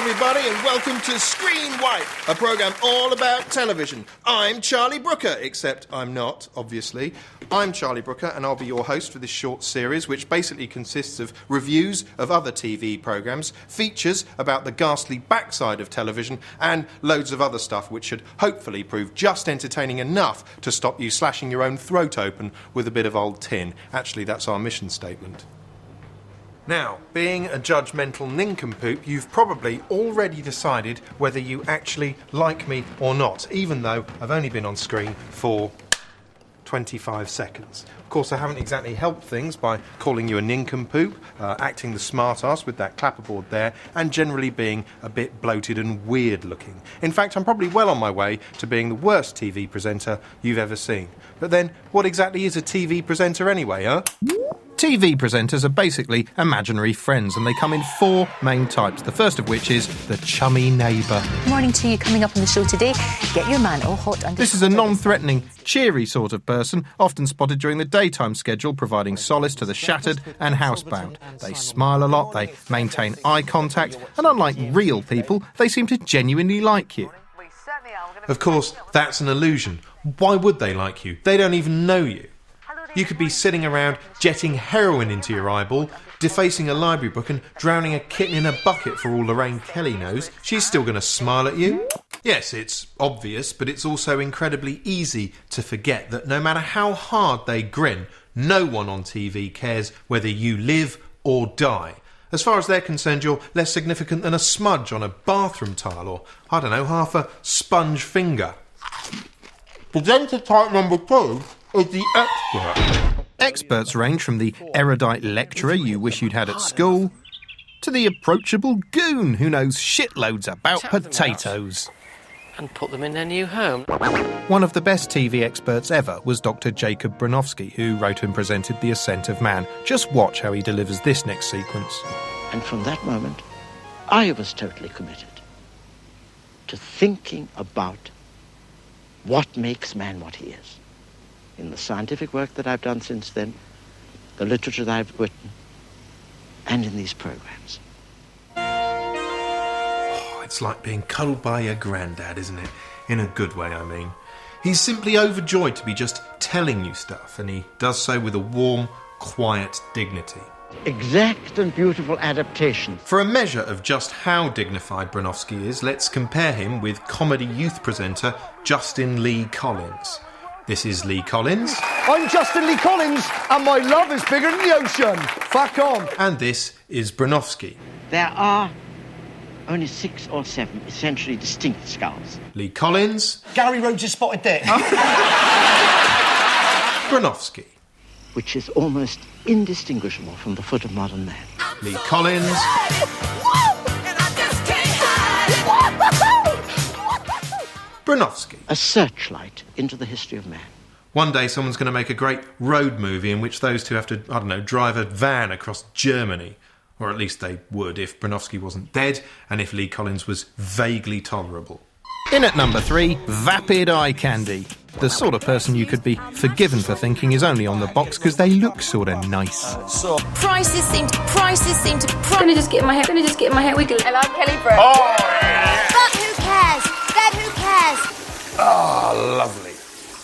everybody, and welcome to Screenwipe, a programme all about television. I'm Charlie Brooker, except I'm not, obviously. I'm Charlie Brooker, and I'll be your host for this short series, which basically consists of reviews of other TV programmes, features about the ghastly backside of television, and loads of other stuff which should hopefully prove just entertaining enough to stop you slashing your own throat open with a bit of old tin. Actually, that's our mission statement. Now, being a judgmental nincompoop, you've probably already decided whether you actually like me or not, even though I've only been on screen for 25 seconds. Of course, I haven't exactly helped things by calling you a nincompoop, acting the smart-ass with that clapperboard there, and generally being a bit bloated and weird-looking. In fact, I'm probably well on my way to being the worst TV presenter you've ever seen. But then, what exactly is a TV presenter anyway, huh? TV presenters are basically imaginary friends, and they come in four main types, the first of which is the chummy neighbour. Morning to you, coming up on the show today. Get your man all hot under... This is a non-threatening, cheery sort of person, often spotted during the daytime schedule, providing solace to the shattered and housebound. They smile a lot, they maintain eye contact, and unlike real people, they seem to genuinely like you. Of course, that's an illusion. Why would they like you? They don't even know you. You could be sitting around jetting heroin into your eyeball, defacing a library book and drowning a kitten in a bucket for all Lorraine Kelly knows. She's still going to smile at you. Yes, it's obvious, but it's also incredibly easy to forget that no matter how hard they grin, no one on TV cares whether you live or die. As far as they're concerned, you're less significant than a smudge on a bathroom tile or, I don't know, half a sponge finger. Presenter type number 2 is the expert. Experts range from the erudite lecturer you wish you'd had at school to the approachable goon who knows shitloads about potatoes. And put them in their new home. One of the best TV experts ever was Dr. Jacob Bronowski, who wrote and presented The Ascent of Man. Just watch how he delivers this next sequence. And from that moment, I was totally committed to thinking about what makes man what he is. In the scientific work that I've done since then, the literature that I've written, and in these programs. Oh, it's like being cuddled by your granddad, isn't it? In a good way, I mean. He's simply overjoyed to be just telling you stuff, and he does so with a warm, quiet dignity. Exact and beautiful adaptation. For a measure of just how dignified Bronowski is, let's compare him with comedy youth presenter Justin Lee Collins. This is Lee Collins. I'm Justin Lee Collins, and my love is bigger than the ocean. Fuck on. And this is Bronowski. There are only 6 or 7 essentially distinct skulls. Lee Collins. Gary Rhodes' spotted dick. Bronowski. Which is almost indistinguishable from the foot of modern man. Lee Collins. Bronowski. A searchlight into the history of man. One day someone's going to make a great road movie in which those two have to, I don't know, drive a van across Germany. Or at least they would if Bronowski wasn't dead and if Lee Collins was vaguely tolerable. In at number 3, vapid eye candy. The sort of person you could be forgiven for thinking is only on the box because they look sort of nice. Prices seem to... Gonna just get my hair wiggling. And I'm Kelly Brown. Oh, yeah. But who cares? Then who cares? Ah, lovely.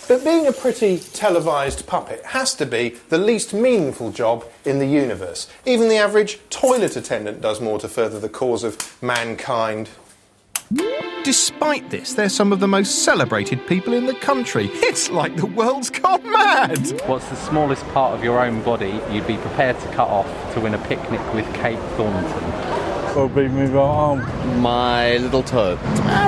But being a pretty televised puppet has to be the least meaningful job in the universe. Even the average toilet attendant does more to further the cause of mankind. Despite this, they're some of the most celebrated people in the country. It's like the world's gone mad. What's the smallest part of your own body you'd be prepared to cut off to win a picnic with Kate Thornton? Probably move our arm. My little toe.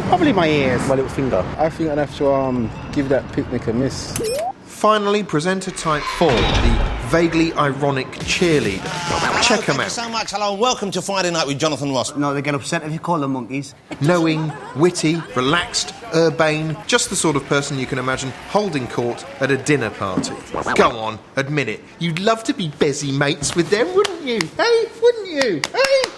Probably my ears. My little finger. I think I'd have to give that picnic a miss. Finally, presenter type 4, the vaguely ironic cheerleader. Check them out. Thank you so much. Hello and welcome to Friday Night with Jonathan Ross. No, they get upset if you call them monkeys. Knowing, witty, relaxed, urbane, just the sort of person you can imagine holding court at a dinner party. Go on, admit it. You'd love to be busy mates with them, wouldn't you? Hey, wouldn't you? Hey?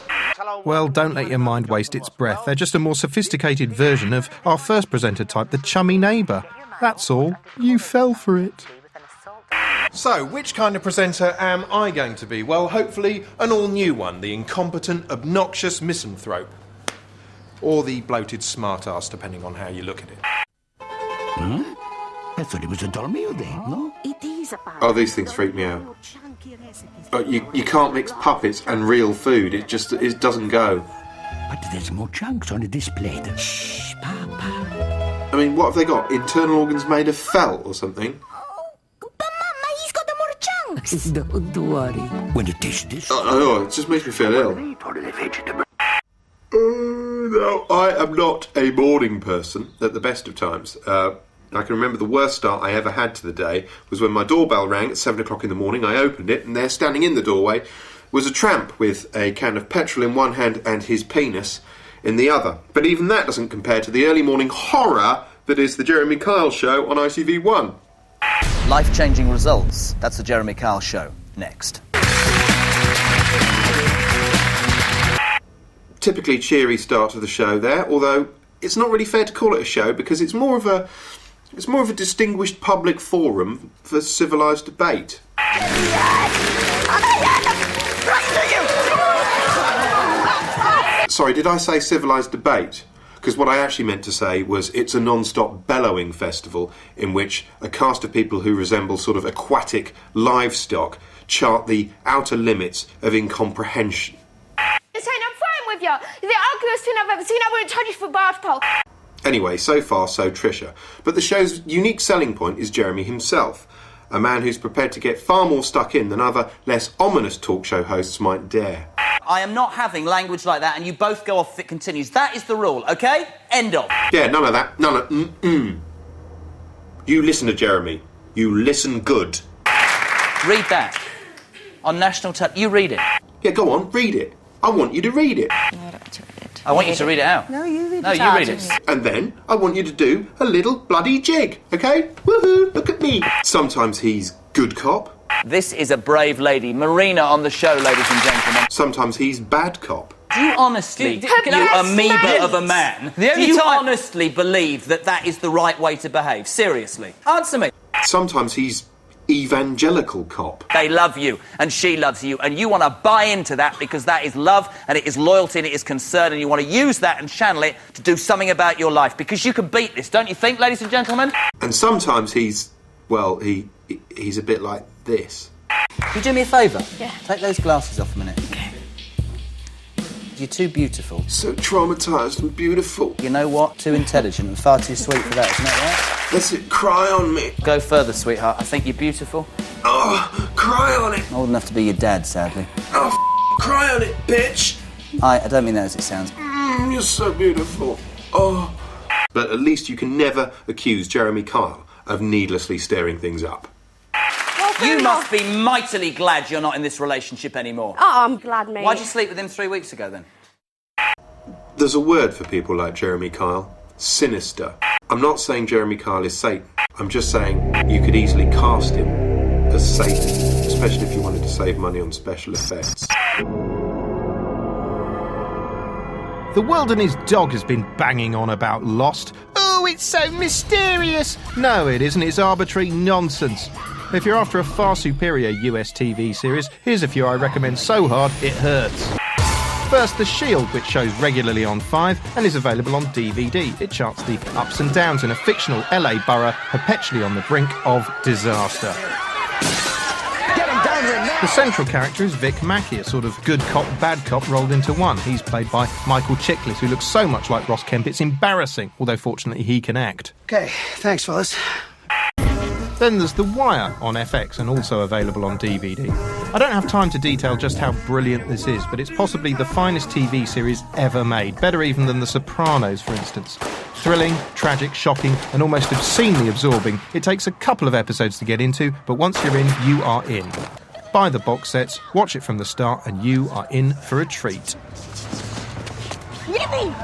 Well, don't let your mind waste its breath. They're just a more sophisticated version of our first presenter type, the chummy neighbour. That's all. You fell for it. So, which kind of presenter am I going to be? Well, hopefully an all-new one, the incompetent, obnoxious misanthrope. or the bloated smart-ass, depending on how you look at it. I thought it was a dolmio day, no? Oh, these things freak me out. But you can't mix puppets and real food. It doesn't go. But there's more chunks on the display. Shh, Papa. I mean, what have they got? Internal organs made of felt or something? But Mama, he's got the more chunks. Don't worry. When you taste this... Oh, it just makes me feel ill. No, I am not a morning person at the best of times. I can remember the worst start I ever had to the day was when my doorbell rang at 7 o'clock in the morning. I opened it, and there, standing in the doorway, was a tramp with a can of petrol in one hand and his penis in the other. But even that doesn't compare to the early morning horror that is the Jeremy Kyle Show on ITV1. Life-changing results. That's the Jeremy Kyle Show. Next. Typically cheery start to the show there, although it's not really fair to call it a show because it's more of a distinguished public forum for civilised debate. Sorry, did I say civilised debate? Because what I actually meant to say was it's a non-stop bellowing festival in which a cast of people who resemble sort of aquatic livestock chart the outer limits of incomprehension. With you. You're the ugliest thing I've ever seen. I wouldn't charge you for bath pole. Anyway, so far so Trisha. But the show's unique selling point is Jeremy himself, a man who's prepared to get far more stuck in than other, less ominous talk show hosts might dare. I am not having language like that, and you both go off if it continues. That is the rule, OK? End of. Yeah, none of that. None of... You listen to Jeremy. You listen good. Read that. On national television. You read it. Yeah, go on, read it. I want you to read it. No, I don't want to read it. I want you to read it out. No, you read it No, out. you read it. And then I want you to do a little bloody jig, OK? Woohoo, look at me. Sometimes he's good cop. This is a brave lady. Marina on the show, ladies and gentlemen. Sometimes he's bad cop. Do you honestly, you amoeba of a man, do you honestly believe that that is the right way to behave? Seriously. Answer me. Sometimes he's evangelical cop. They love you, and she loves you, and you want to buy into that because that is love, and it is loyalty, and it is concern, and you want to use that and channel it to do something about your life, because you can beat this, don't you think, ladies and gentlemen? And sometimes he's, well, he's a bit like this. Can you do me a favour? Yeah. Take those glasses off a minute. Okay. You're too beautiful. So traumatised and beautiful. You know what? Too intelligent and far too sweet for that, isn't that right? Let it cry on me. Go further, sweetheart. I think you're beautiful. Oh, cry on it. Old enough to be your dad, sadly. Oh, cry on it, bitch. I don't mean that as it sounds. You're so beautiful. Oh. But at least you can never accuse Jeremy Kyle of needlessly stirring things up. You must be mightily glad you're not in this relationship anymore. Oh, I'm glad, mate. Why'd you sleep with him 3 weeks ago, then? There's a word for people like Jeremy Kyle. Sinister. I'm not saying Jeremy Kyle is Satan. I'm just saying you could easily cast him as Satan, especially if you wanted to save money on special effects. The world and his dog has been banging on about Lost. Oh, it's so mysterious! No, it isn't. It's arbitrary nonsense. If you're after a far superior US TV series, here's a few I recommend so hard it hurts. First, The Shield, which shows regularly on 5 and is available on DVD. It charts the ups and downs in a fictional LA borough perpetually on the brink of disaster. The central character is Vic Mackey, a sort of good cop, bad cop rolled into one. He's played by Michael Chiklis, who looks so much like Ross Kemp it's embarrassing, although fortunately he can act. Okay, thanks, fellas. Then there's The Wire on FX and also available on DVD. I don't have time to detail just how brilliant this is, but it's possibly the finest TV series ever made, better even than The Sopranos, for instance. Thrilling, tragic, shocking, and almost obscenely absorbing. It takes a couple of episodes to get into, but once you're in, you are in. Buy the box sets, watch it from the start, and you are in for a treat. Yippee!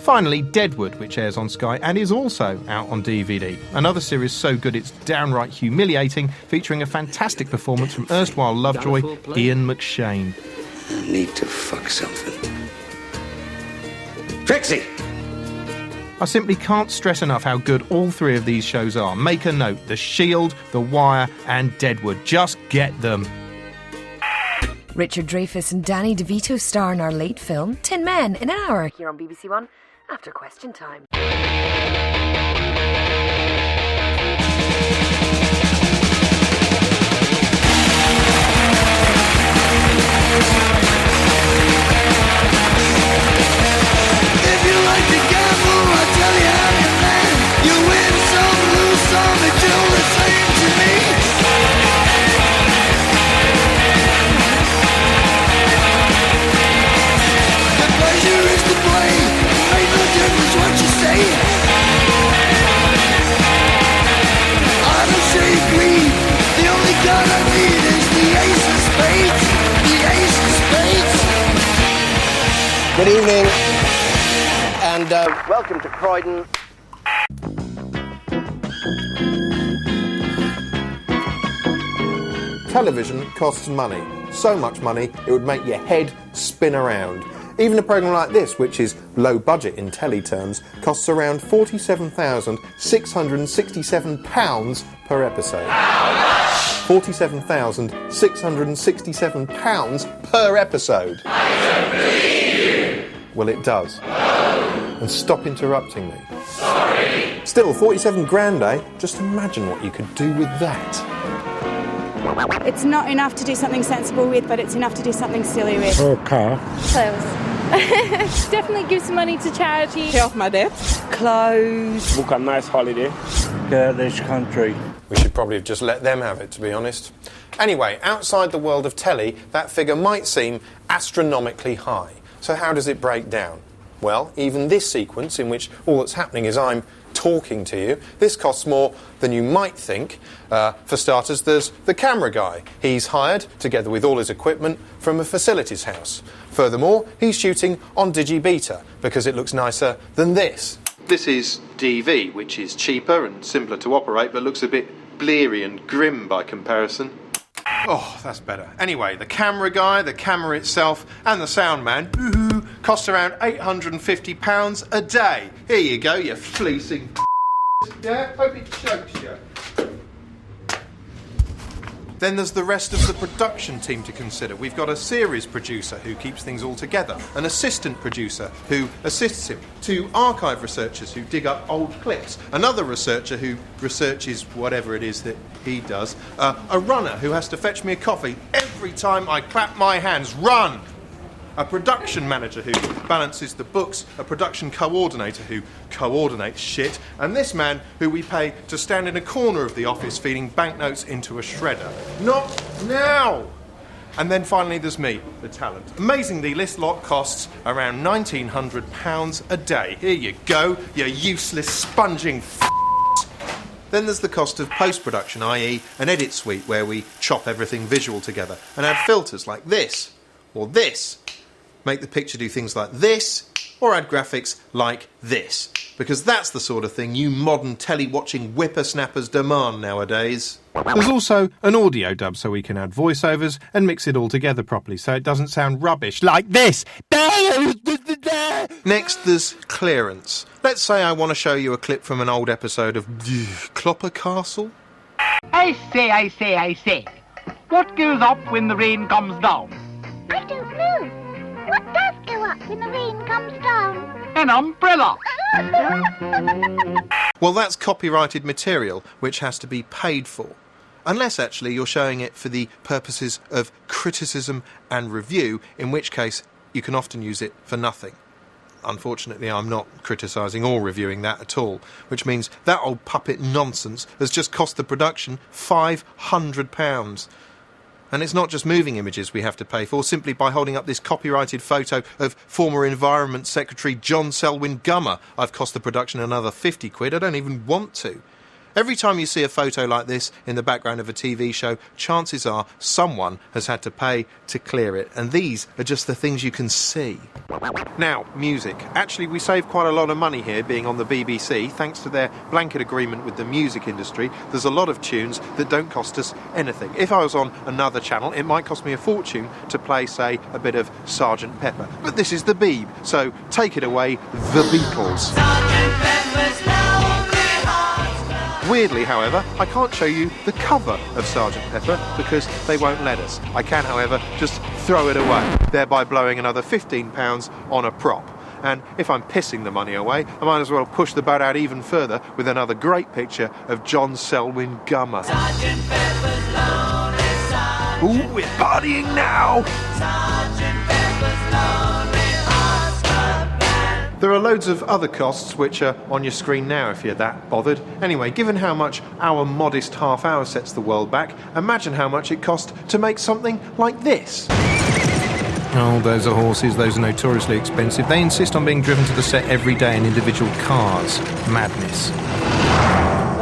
Finally, Deadwood, which airs on Sky and is also out on DVD. Another series so good it's downright humiliating, featuring a fantastic performance from erstwhile Lovejoy, Ian McShane. I need to fuck something. Trixie! I simply can't stress enough how good all three of these shows are. Make a note, The Shield, The Wire and Deadwood. Just get them. Richard Dreyfuss and Danny DeVito star in our late film, 10 Men in an Hour, here on BBC One, after Question Time. If you like to gamble, I'll tell you how you land. You win some, lose some, it's all the same to me. The pleasure is to play, ain't no difference what you say. I don't say greed, the only card I need is the ace of spades. The ace of spades. Good evening, and welcome to Croydon. Television costs money. So much money, it would make your head spin around. Even a programme like this, which is low budget in telly terms, costs around £47,667 per episode. £47,667 per episode. I don't believe you. Well, it does. No. And stop interrupting me. Sorry. Still, 47 grand, eh? Just imagine what you could do with that. It's not enough to do something sensible with, but it's enough to do something silly with. Or a car. Clothes. Definitely give some money to charity. Pay off my debts. Clothes. Book a nice holiday. Girlish country. We should probably have just let them have it, to be honest. Anyway, outside the world of telly, that figure might seem astronomically high. So how does it break down? Well, even this sequence, in which all that's happening is I'm talking to you, this costs more than you might think. For starters, there's the camera guy. He's hired, together with all his equipment, from a facilities house. Furthermore, he's shooting on Digibeta, because it looks nicer than this. This is DV, which is cheaper and simpler to operate, but looks a bit bleary and grim by comparison. Oh, that's better. Anyway, the camera guy, the camera itself, and the sound man, cost around £850 a day. Here you go, you fleecing yeah, hope it chokes you. Then there's the rest of the production team to consider. We've got a series producer who keeps things all together, an assistant producer who assists him, 2 archive researchers who dig up old clips, another researcher who researches whatever it is that he does, a runner who has to fetch me a coffee every time I clap my hands. Run! A production manager who balances the books, a production coordinator who coordinates shit, and this man who we pay to stand in a corner of the office feeding banknotes into a shredder. Not now! And then finally there's me, the talent. Amazingly, this lot costs around £1,900 a day. Here you go, you useless sponging Then there's the cost of post-production, i.e. an edit suite where we chop everything visual together and add filters like this, or this. Make the picture do things like this, or add graphics like this. Because that's the sort of thing you modern telly-watching whippersnappers demand nowadays. There's also an audio dub so we can add voiceovers and mix it all together properly so it doesn't sound rubbish like this. Next, there's clearance. Let's say I want to show you a clip from an old episode of Clopper Castle. I say. What goes up when the rain comes down? I don't know. What does go up when the rain comes down? An umbrella. Well, that's copyrighted material, which has to be paid for. Unless, actually, you're showing it for the purposes of criticism and review, in which case you can often use it for nothing. Unfortunately, I'm not criticising or reviewing that at all, which means that old puppet nonsense has just cost the production £500. And it's not just moving images we have to pay for. Simply by holding up this copyrighted photo of former Environment Secretary John Selwyn Gummer, I've cost the production another £50. I don't even want to. Every time you see a photo like this in the background of a TV show, chances are someone has had to pay to clear it. And these are just the things you can see. Now, music. Actually, we save quite a lot of money here being on the BBC. Thanks to their blanket agreement with the music industry, there's a lot of tunes that don't cost us anything. If I was on another channel, it might cost me a fortune to play, say, a bit of Sgt. Pepper. But this is the Beeb, so take it away, the Beatles. Weirdly, however, I can't show you the cover of Sgt. Pepper because they won't let us. I can, however, just throw it away, thereby blowing another £15 on a prop. And if I'm pissing the money away, I might as well push the boat out even further with another great picture of John Selwyn Gummer. Ooh, we're partying now! There are loads of other costs which are on your screen now if you're that bothered. Anyway, given how much our modest half hour sets the world back, imagine how much it cost to make something like this. Oh, those are horses. Those are notoriously expensive. They insist on being driven to the set every day in individual cars. Madness.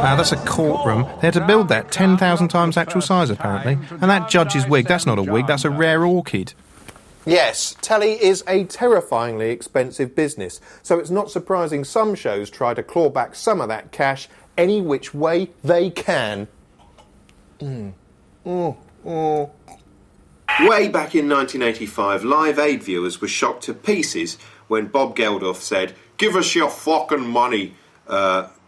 That's a courtroom. They had to build that 10,000 times actual size, apparently. And that judge's wig, that's not a wig, that's a rare orchid. Yes, telly is a terrifyingly expensive business, so it's not surprising some shows try to claw back some of that cash any which way they can. Way back in 1985, Live Aid viewers were shocked to pieces when Bob Geldof said, "Give us your fucking money."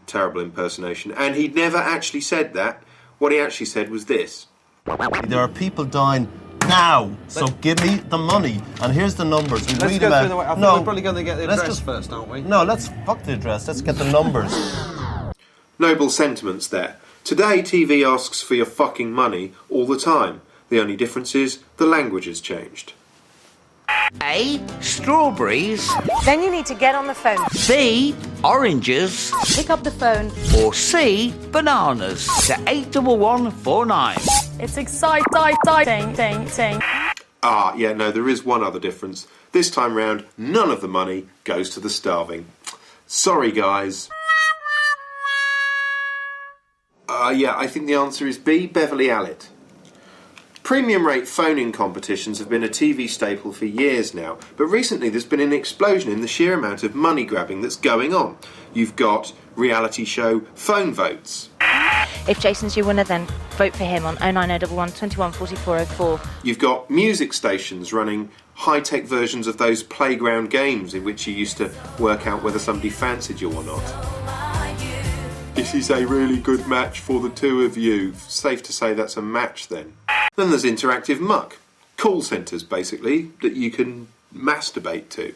Terrible impersonation. And he'd never actually said that. What he actually said was this. There are people dying now, so give me the money. And here's the numbers. And read them out. I think we're probably going to get the address first, aren't we? No, let's fuck the address. Let's get the numbers. Noble sentiments there. Today, TV asks for your fucking money all the time. The only difference is the language has changed. A. Strawberries. Then you need to get on the phone. B. Oranges. Pick up the phone. Or C. Bananas. To 81149. It's exciting. Ah, yeah, no, there is one other difference. This time round, none of the money goes to the starving. Sorry, guys. Yeah, I think the answer is B. Beverly Allitt. Premium rate phone-in competitions have been a TV staple for years now, but recently there's been an explosion in the sheer amount of money grabbing that's going on. You've got reality show phone votes. If Jason's your winner, then vote for him on 09011 21 4404. You've got music stations running high-tech versions of those playground games in which you used to work out whether somebody fancied you or not. This is a really good match for the two of you. Safe to say that's a match then. Then there's interactive muck. Call centres, basically, that you can masturbate to.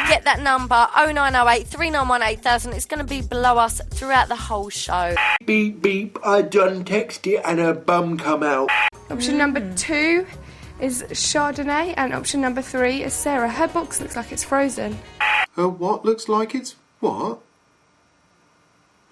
Get that number, 0908 391 8000. It's going to be below us throughout the whole show. Beep, beep, I done text it and her bum come out. Option number 2 is Chardonnay, and option number 3 is Sarah. Her box looks like it's frozen. Her what looks like it's what?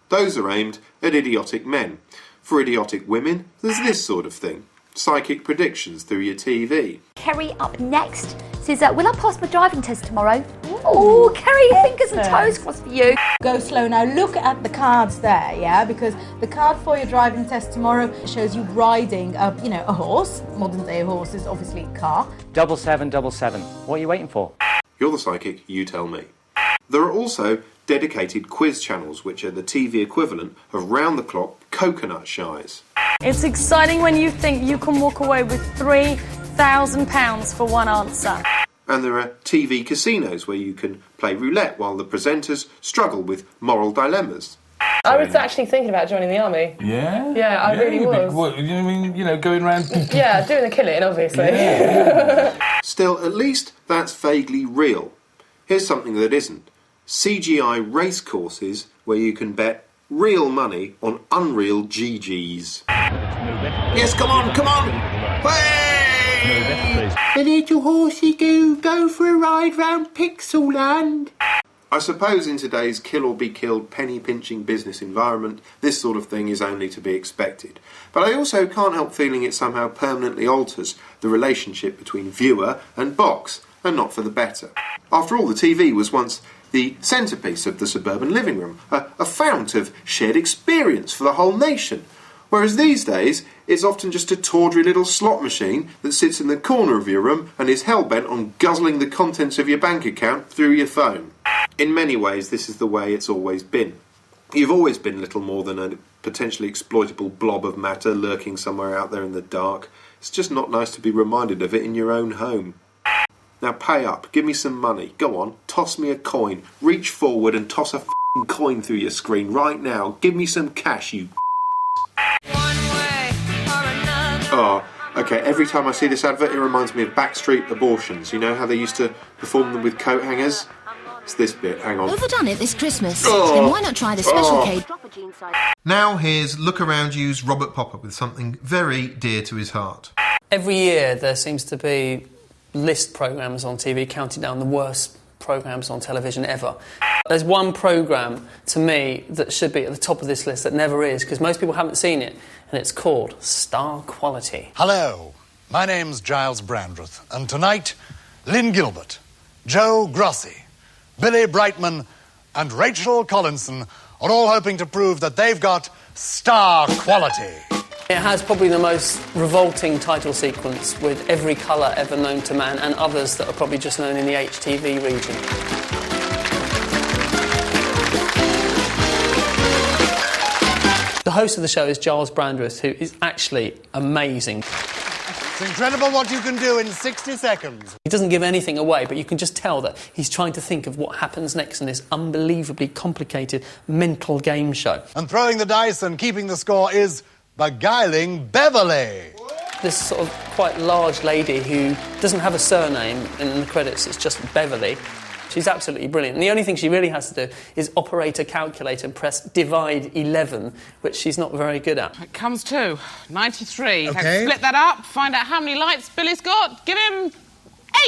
Those are aimed at idiotic men. For idiotic women, there's this sort of thing. Psychic predictions through your TV. Kerry up next says, will I pass my driving test tomorrow? Oh, Kerry, fingers and toes crossed for you. Go slow now. Look at the cards there, yeah? Because the card for your driving test tomorrow shows you riding a horse. Modern day horse is obviously a car. 7777. What are you waiting for? You're the psychic, you tell me. There are also dedicated quiz channels, which are the TV equivalent of round-the-clock coconut shies. It's exciting when you think you can walk away with £3,000 for one answer. And there are TV casinos where you can play roulette while the presenters struggle with moral dilemmas. I was actually thinking about joining the army. Yeah? Yeah, I really was. What, you mean, going around... Yeah, doing the killing, obviously. Yeah. Still, at least that's vaguely real. Here's something that isn't. CGI race courses where you can bet real money on unreal GGs. Yes, come on! Hey! The little horsey go for a ride round Pixelland. I suppose in today's kill-or-be-killed penny-pinching business environment, this sort of thing is only to be expected. But I also can't help feeling it somehow permanently alters the relationship between viewer and box, and not for the better. After all, the TV was once the centrepiece of the suburban living room, a fount of shared experience for the whole nation. Whereas these days, it's often just a tawdry little slot machine that sits in the corner of your room and is hell-bent on guzzling the contents of your bank account through your phone. In many ways, this is the way it's always been. You've always been little more than a potentially exploitable blob of matter lurking somewhere out there in the dark. It's just not nice to be reminded of it in your own home. Now pay up, give me some money, go on, toss me a coin, reach forward and toss a f***ing coin through your screen right now, give me some cash, you Okay, every time I see this advert, it reminds me of Backstreet Abortions. You know how they used to perform them with coat hangers? It's this bit, hang on. Overdone it this Christmas. Oh. Then why not try the special cake? Now here's Look Around You's Robert Popper with something very dear to his heart. Every year there seems to be list programmes on TV counting down the worst programmes on television ever. There's one programme, to me, that should be at the top of this list that never is, because most people haven't seen it, and it's called Star Quality. Hello, my name's Giles Brandreth, and tonight, Lynn Gilbert, Joe Grossi, Billy Brightman, and Rachel Collinson are all hoping to prove that they've got star quality. It has probably the most revolting title sequence, with every colour ever known to man, and others that are probably just known in the HTV region. The host of the show is Giles Brandreth, who is actually amazing. It's incredible what you can do in 60 seconds. He doesn't give anything away, but you can just tell that he's trying to think of what happens next in this unbelievably complicated mental game show. And throwing the dice and keeping the score is Beguiling Beverly. This sort of quite large lady who doesn't have a surname in the credits, it's just Beverly. She's absolutely brilliant. And the only thing she really has to do is operate a calculator and press divide 11, which she's not very good at. It comes to 93. Okay. Split that up, find out how many lights Billy's got. Give him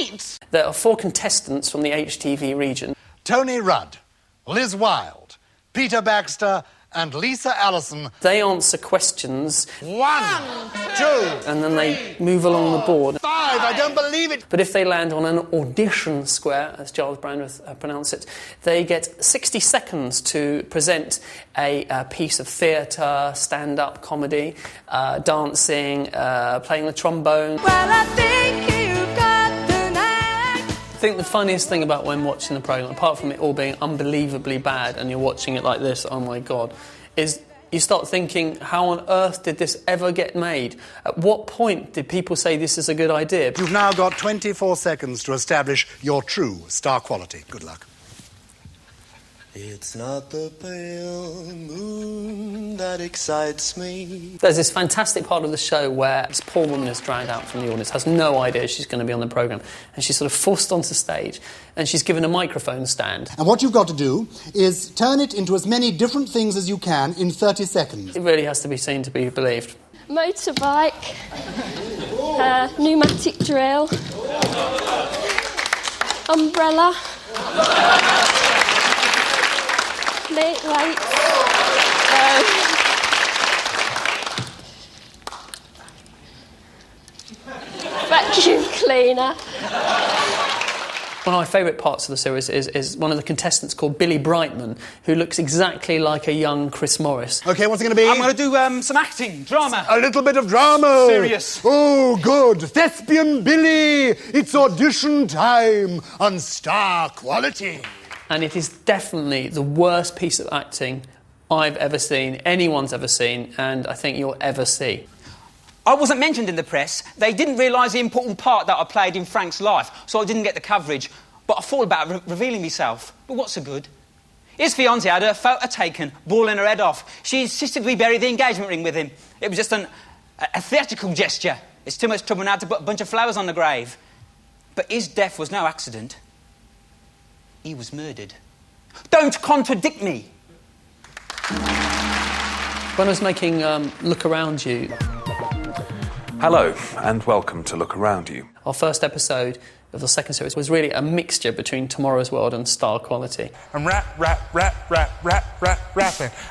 8. There are 4 contestants from the HTV region. Tony Rudd, Liz Wilde, Peter Baxter, and Lisa Allison. They answer questions. 1, 2, and then they move along the board. 5, I don't believe it. But if they land on an audition square, as Giles Brandreth pronounced it, they get 60 seconds to present a piece of theatre, stand-up comedy, dancing, playing the trombone. Well, I think you've got the knack. I think the funniest thing about when watching the programme, apart from it all being unbelievably bad and you're watching it like this, oh my God, is you start thinking, how on earth did this ever get made? At what point did people say this is a good idea? You've now got 24 seconds to establish your true star quality. Good luck. It's not the pale moon that excites me. There's this fantastic part of the show where this poor woman is dragged out from the audience, has no idea she's going to be on the programme, and she's sort of forced onto stage, and she's given a microphone stand. And what you've got to do is turn it into as many different things as you can in 30 seconds. It really has to be seen to be believed. Motorbike, pneumatic drill, umbrella, plate lights, vacuum cleaner. One of my favourite parts of the series is one of the contestants called Billy Brightman, who looks exactly like a young Chris Morris. OK, what's it going to be? I'm going to do some acting, drama. A little bit of drama. Serious. Oh, good. Thespian Billy, it's audition time on Star Quality. And it is definitely the worst piece of acting I've ever seen, anyone's ever seen, and I think you'll ever see. I wasn't mentioned in the press. They didn't realise the important part that I played in Frank's life, so I didn't get the coverage. But I thought about revealing myself. But what's so good? His fiancée had her photo taken, bawling her head off. She insisted we bury the engagement ring with him. It was just a theatrical gesture. It's too much trouble now to put a bunch of flowers on the grave. But his death was no accident. He was murdered. Don't contradict me! When I was making Look Around You... Hello, and welcome to Look Around You. Our first episode of the second series was really a mixture between Tomorrow's World and Star Quality. I'm rapping.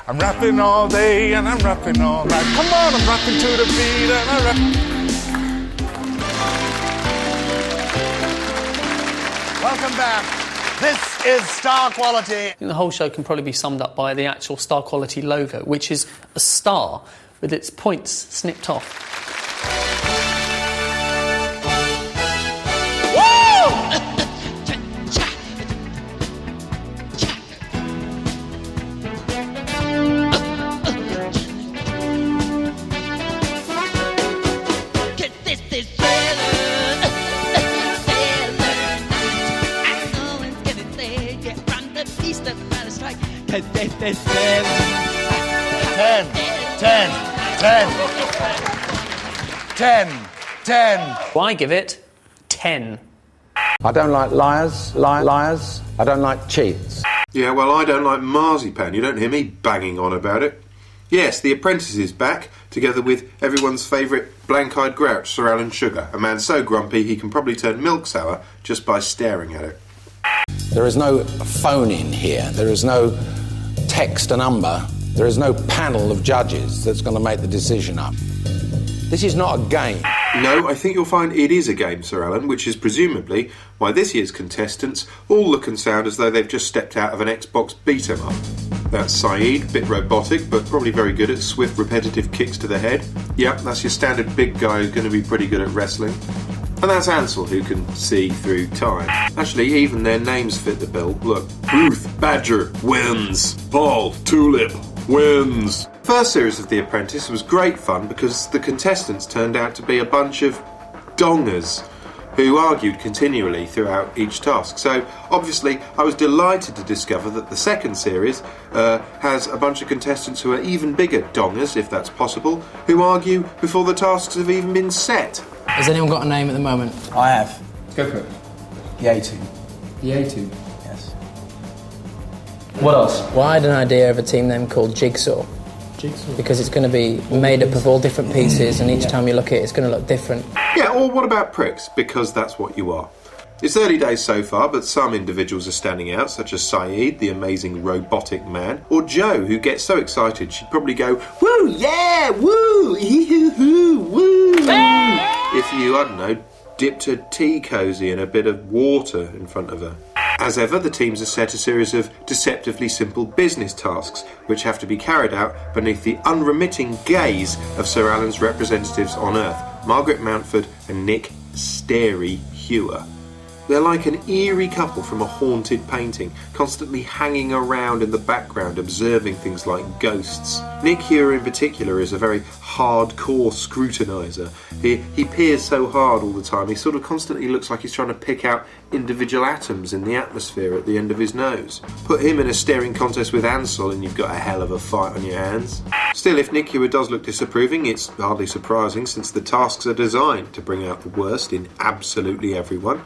I'm rapping all day and I'm rapping all night. Come on, I'm rapping to the beat and I rap. Welcome back. This is Star Quality. I think the whole show can probably be summed up by the actual Star Quality logo, which is a star with its points snipped off. 10. I give it 10. I don't like liars. I don't like cheats. Yeah, well, I don't like marzipan. You don't hear me banging on about it. Yes, The Apprentice is back, together with everyone's favourite blank-eyed grouch, Sir Alan Sugar, a man so grumpy he can probably turn milk sour just by staring at it. There is no phone in here. There is no text a number. There is no panel of judges that's going to make the decision up. This is not a game. No, I think you'll find it is a game, Sir Alan, which is presumably why this year's contestants all look and sound as though they've just stepped out of an Xbox beat-em-up. That's Saeed, bit robotic, but probably very good at swift, repetitive kicks to the head. Yep, that's your standard big guy who's going to be pretty good at wrestling. And that's Ansel, who can see through time. Actually, even their names fit the bill. Look, Ruth Badger wins. Paul Tulip wins. First series of The Apprentice was great fun because the contestants turned out to be a bunch of dongers who argued continually throughout each task. So, obviously, I was delighted to discover that the second series has a bunch of contestants who are even bigger dongers, if that's possible, who argue before the tasks have even been set. Has anyone got a name at the moment? I have. Go for it. The A2. The A2. Yes. What else? Well, I had an idea of a team name called Jigsaw. Jigsaw? Because it's going to be made up of all different pieces, and each time you look at it, it's going to look different. Yeah, or what about pricks? Because that's what you are. It's early days so far, but some individuals are standing out, such as Saeed, the amazing robotic man, or Jo, who gets so excited she'd probably go, woo, yeah, woo, hee-hoo-hoo, woo. If you, I don't know, dipped a tea cosy in a bit of water in front of her. As ever, the teams are set a series of deceptively simple business tasks, which have to be carried out beneath the unremitting gaze of Sir Alan's representatives on Earth, Margaret Mountford and Nick Starey Hewer. They're like an eerie couple from a haunted painting, constantly hanging around in the background, observing things like ghosts. Nick Hewer in particular is a very hardcore scrutiniser. He peers so hard all the time, he sort of constantly looks like he's trying to pick out individual atoms in the atmosphere at the end of his nose. Put him in a staring contest with Ansel and you've got a hell of a fight on your hands. Still, if Nick Hewer does look disapproving, it's hardly surprising since the tasks are designed to bring out the worst in absolutely everyone.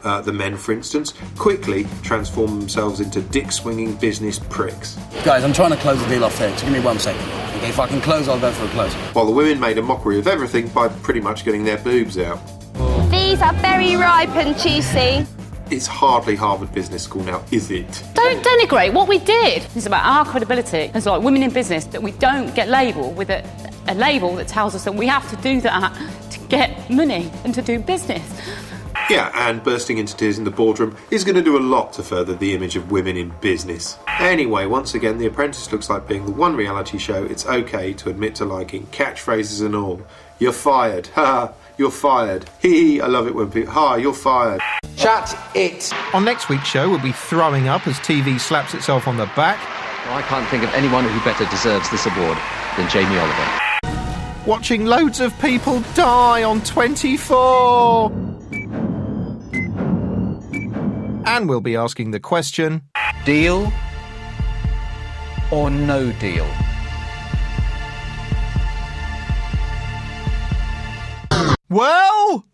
The men, for instance, quickly transform themselves into dick-swinging business pricks. Guys, I'm trying to close the deal off here, so give me 1 second. Okay, if I can close, I'll go for a close. While the women made a mockery of everything by pretty much getting their boobs out. These are very ripe and juicy. It's hardly Harvard Business School now, is it? Don't denigrate what we did. It's about our credibility as like women in business, that we don't get labelled with a label that tells us that we have to do that to get money and to do business. Yeah, and bursting into tears in the boardroom is going to do a lot to further the image of women in business. Anyway, once again, The Apprentice looks like being the one reality show it's okay to admit to liking, catchphrases and all. You're fired. Ha, you're fired. Hee, I love it when people... Ha, you're fired. Shut it. On next week's show, we'll be throwing up as TV slaps itself on the back. I can't think of anyone who better deserves this award than Jamie Oliver. Watching loads of people die on 24. And we'll be asking the question... Deal or no deal? Well...